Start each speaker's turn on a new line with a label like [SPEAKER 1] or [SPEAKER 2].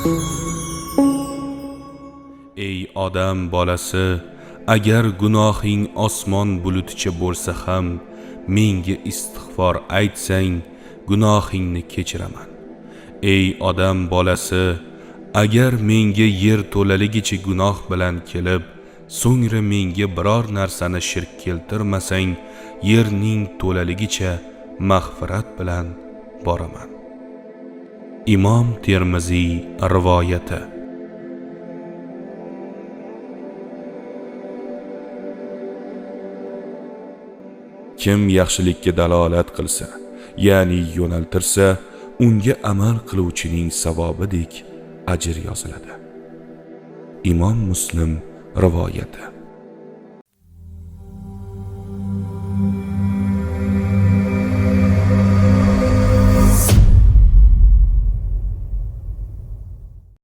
[SPEAKER 1] Ey odam bolasi, agar gunohing osmon buluticha bo'lsa ham menga istig'for aytsang, gunohingni kechiraman. Ey odam bolasi, agar menga yer to'laligicha gunoh bilan kelib, so'ngra menga biror narsani shirk keltirmasang, yerning to'laligicha mag'firat bilan boraman. Imom Termiziy rivoyati. Kim yaxshilikka dalolat qilsa, ya'ni yo'naltirsa, unga amal qiluvchining savobidek ajr yoziladi. Imom Muslim rivoyati.